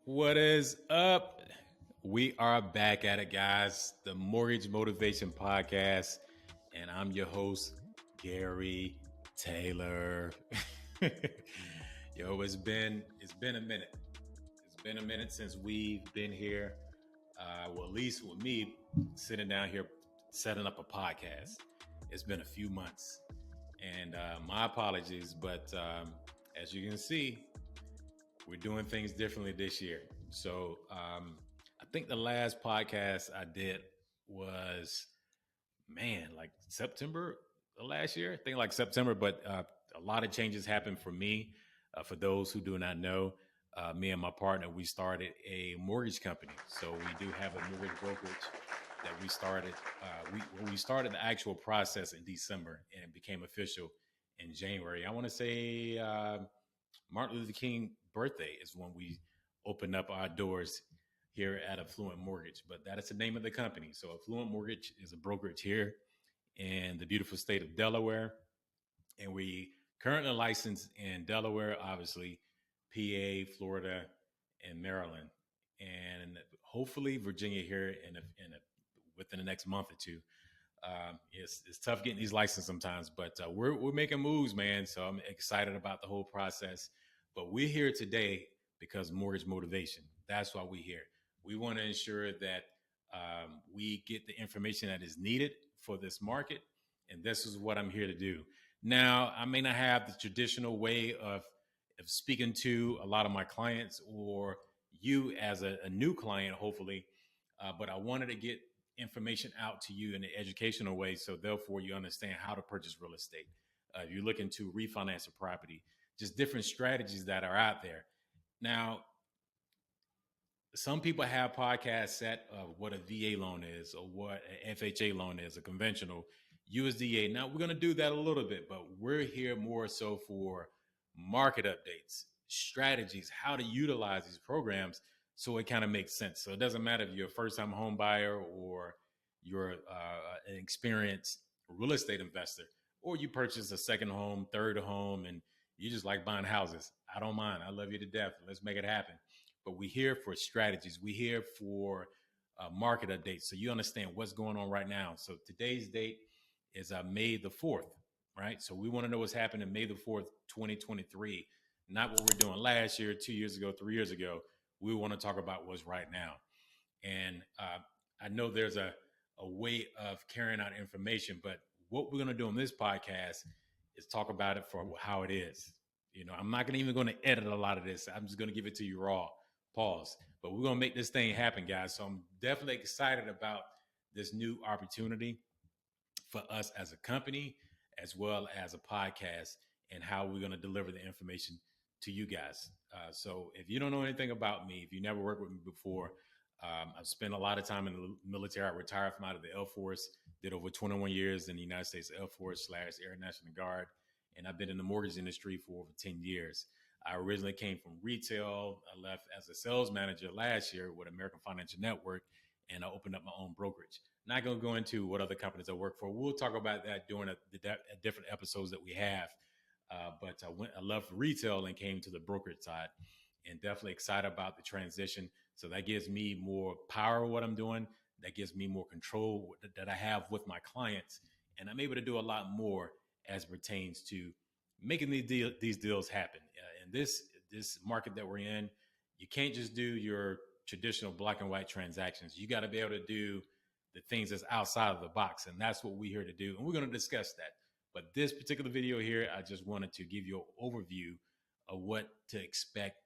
What is up? We are back at it, guys. The Mortgage Motivation Podcast, and I'm your host, Gary Taylor. Yo, it's been a minute. It's been a minute since we've been here. Well, at least with me sitting down here setting up a podcast. It's been a few months, and my apologies, but as you can see, we're doing things differently this year. So I think the last podcast I did was, man, like September of last year. I think like September, but a lot of changes happened for me. For those who do not know, me and my partner, we started a mortgage company. So we do have a mortgage brokerage that we started. We started the actual process in December and became official in January. I want to say Martin Luther King birthday is when we opened up our doors here at Affluent Mortgage. But that is the name of the company. So Affluent Mortgage is a brokerage here in the beautiful state of Delaware. And we currently licensed in Delaware, obviously, PA, Florida, and Maryland. And hopefully Virginia here within the next month or two. It's tough getting these licenses sometimes, but we're making moves, man. So I'm excited about the whole process. But we're here today because mortgage motivation. That's why we're here. We want to ensure that we get the information that is needed for this market, and this is what I'm here to do. Now, I may not have the traditional way of speaking to a lot of my clients or you as a new client, hopefully, but I wanted to get information out to you in an educational way, so therefore you understand how to purchase real estate. If you're looking to refinance a property, just different strategies that are out there. Now, some people have podcasts set of what a VA loan is or what an FHA loan is, a conventional USDA. Now, we're going to do that a little bit, but we're here more so for market updates, strategies, how to utilize these programs so it kind of makes sense. So it doesn't matter if you're a first-time home buyer or you're an experienced real estate investor, or you purchase a second home, third home, and you just like buying houses. I don't mind. I love you to death. Let's make it happen. But we're here for strategies. We're here for market updates, so you understand what's going on right now. So today's date is May the 4th, right? So we want to know what's happening May the 4th, 2023, not what we're doing last year, 2 years ago, 3 years ago. We want to talk about what's right now. And I know there's a way of carrying out information, but what we're going to do on this podcast is talk about it for how it is. You know, I'm not even going to edit a lot of this. I'm just going to give it to you raw. Pause. But we're going to make this thing happen, guys. So I'm definitely excited about this new opportunity for us as a company, as well as a podcast, and how we're going to deliver the information to you guys. So if you don't know anything about me, if you never worked with me before, I've spent a lot of time in the military. I retired from out of the Air Force, did over 21 years in the United States Air Force / Air National Guard, and I've been in the mortgage industry for over 10 years. I originally came from retail. I left as a sales manager last year with American Financial Network, and I opened up my own brokerage. Not going to go into what other companies I work for. We'll talk about that during the different episodes that we have. But I left retail and came to the brokerage side, and definitely excited about the transition. So that gives me more power in what I'm doing. That gives me more control that I have with my clients, and I'm able to do a lot more as pertains to making these deals happen. In this market that we're in, you can't just do your traditional black and white transactions. You got to be able to do the things that's outside of the box, and that's what we're here to do. And we're going to discuss that. But this particular video here, I just wanted to give you an overview of what to expect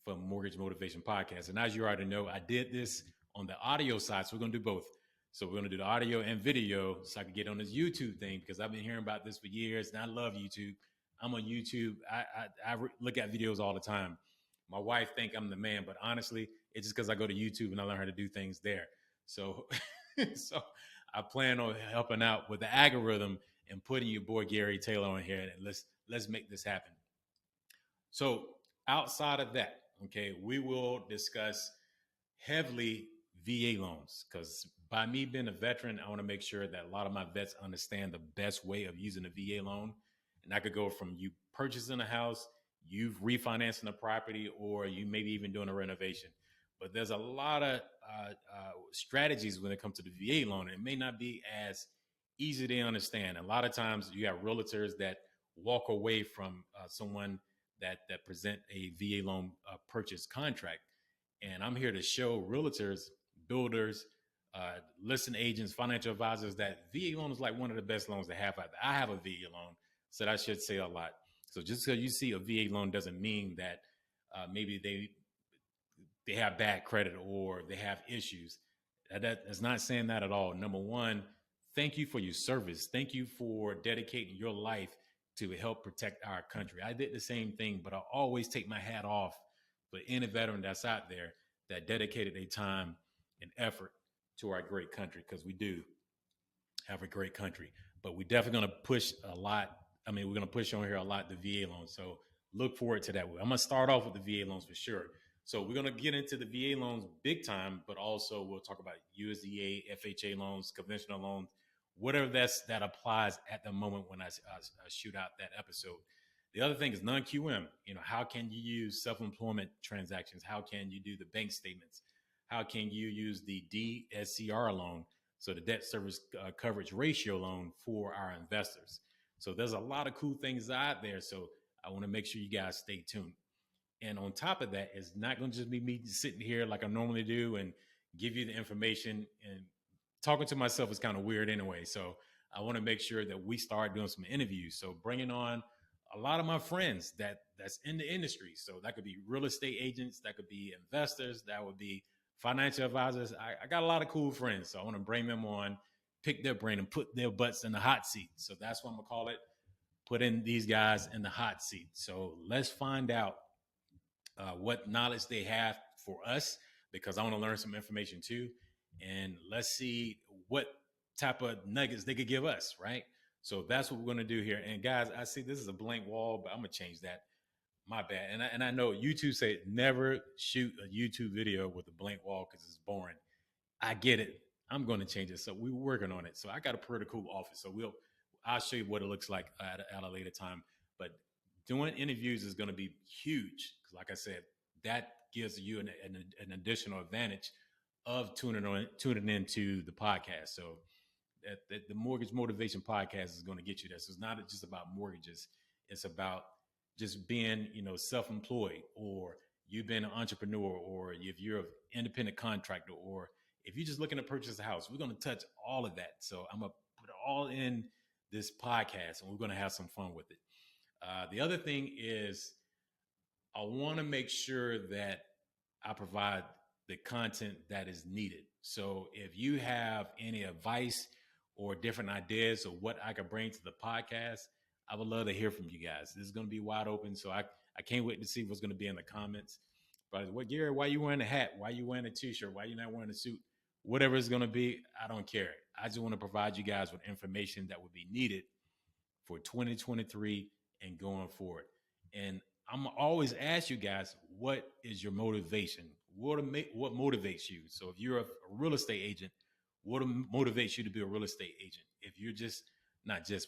from Mortgage Motivation Podcast. And as you already know, I did this on the audio side, so we're going to do both. So we're going to do the audio and video so I can get on this YouTube thing, because I've been hearing about this for years, and I love YouTube. I'm on YouTube. I look at videos all the time. My wife think I'm the man, but honestly, it's just because I go to YouTube and I learn how to do things there. So, so I plan on helping out with the algorithm and putting your boy Gary Taylor on here, and let's make this happen. So outside of that, okay, we will discuss heavily VA loans, because by me being a veteran, I want to make sure that a lot of my vets understand the best way of using a VA loan. And that could go from you purchasing a house, you've refinancing a property, or you maybe even doing a renovation. But there's a lot of strategies when it comes to the VA loan. It may not be as easy to understand. A lot of times you have realtors that walk away from someone that present a VA loan purchase contract. And I'm here to show realtors, builders, listing agents, financial advisors that VA loan is like one of the best loans to have out there. I have a VA loan, so that should say a lot. So just because you see a VA loan doesn't mean that maybe they have bad credit or they have issues. That's not saying that at all. Number one, thank you for your service. Thank you for dedicating your life to help protect our country. I did the same thing, but I always take my hat off for any veteran that's out there that dedicated their time and effort to our great country, because we do have a great country. But we're definitely going to push a lot. I mean, we're going to push on here a lot the VA loans. So look forward to that. I'm going to start off with the VA loans for sure. So we're going to get into the VA loans big time, but also we'll talk about USDA, FHA loans, conventional loans, whatever that applies at the moment when I shoot out that episode. The other thing is non-QM. How can you use self-employment transactions? How can you do the bank statements? How can you use the DSCR loan, so the debt service coverage ratio loan for our investors? So there's a lot of cool things out there. So I want to make sure you guys stay tuned. And on top of that, it's not going to just be me sitting here like I normally do and give you the information. And talking to myself is kind of weird anyway. So I want to make sure that we start doing some interviews. So bringing on a lot of my friends that's in the industry. So that could be real estate agents, that could be investors, that would be financial advisors. I got a lot of cool friends. So I want to bring them on, pick their brain, and put their butts in the hot seat. So that's what I'm going to call it. Putting these guys in the hot seat. So let's find out what knowledge they have for us, because I want to learn some information too. And let's see what type of nuggets they could give us, right? So that's what we're going to do here. And guys, I see this is a blank wall, but I'm going to change that. My bad. And I know YouTube say never shoot a YouTube video with a blank wall because it's boring. I get it. I'm going to change it. So we're working on it. So I got a pretty cool office. So I'll show you what it looks like at a later time. But doing interviews is going to be huge. Because like I said, that gives you an additional advantage of tuning into the podcast. So that the Mortgage Motivation Podcast is going to get you there. So it's not just about mortgages. It's about just being, self-employed, or you've been an entrepreneur, or if you're an independent contractor, or if you're just looking to purchase a house. We're going to touch all of that. So I'm going to put it all in this podcast, and we're going to have some fun with it. The other thing is I want to make sure that I provide the content that is needed. So if you have any advice or different ideas of what I could bring to the podcast, I would love to hear from you guys. This is going to be wide open. So I can't wait to see what's going to be in the comments. But Gary, why are you wearing a hat? Why are you wearing a t-shirt? Why are you not wearing a suit? Whatever it's going to be, I don't care. I just want to provide you guys with information that would be needed for 2023 and going forward. And I'm always ask you guys, what is your motivation? What motivates you? So if you're a real estate agent, what motivates you to be a real estate agent? If you're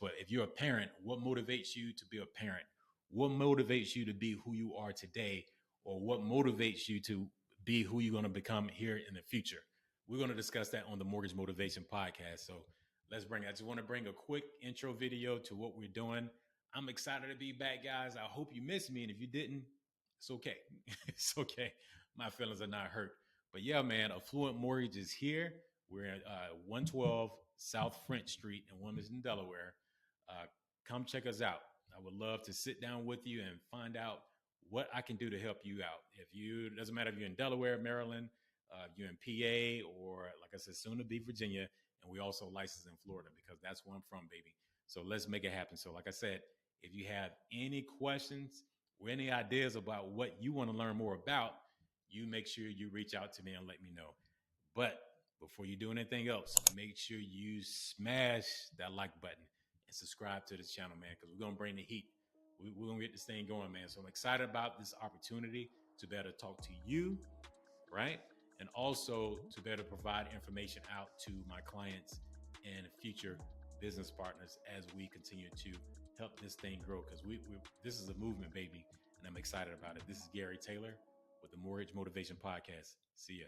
but if you're a parent, what motivates you to be a parent? What motivates you to be who you are today? Or what motivates you to be who you're going to become here in the future? We're going to discuss that on the Mortgage Motivation Podcast. So I just want to bring a quick intro video to what we're doing. I'm excited to be back, guys. I hope you missed me. And if you didn't, it's okay. It's okay. My feelings are not hurt. But yeah, man, Affluent Mortgage is here. We're at 112 South French Street in Wilmington, Delaware. Come check us out. I would love to sit down with you and find out what I can do to help you out. It doesn't matter if you're in Delaware, Maryland, you're in PA, or like I said, soon to be Virginia. And we also licensed in Florida, because that's where I'm from, baby. So let's make it happen. So like I said, if you have any questions or any ideas about what you want to learn more about, you make sure you reach out to me and let me know. But before you do anything else, make sure you smash that like button and subscribe to this channel, man, because we're going to bring the heat. We're going to get this thing going, man. So I'm excited about this opportunity to better talk to you, right? And also to better provide information out to my clients and future business partners as we continue to help this thing grow. Because this is a movement, baby. and I'm excited about it. This is Gary Taylor with the Mortgage Motivation Podcast. See ya.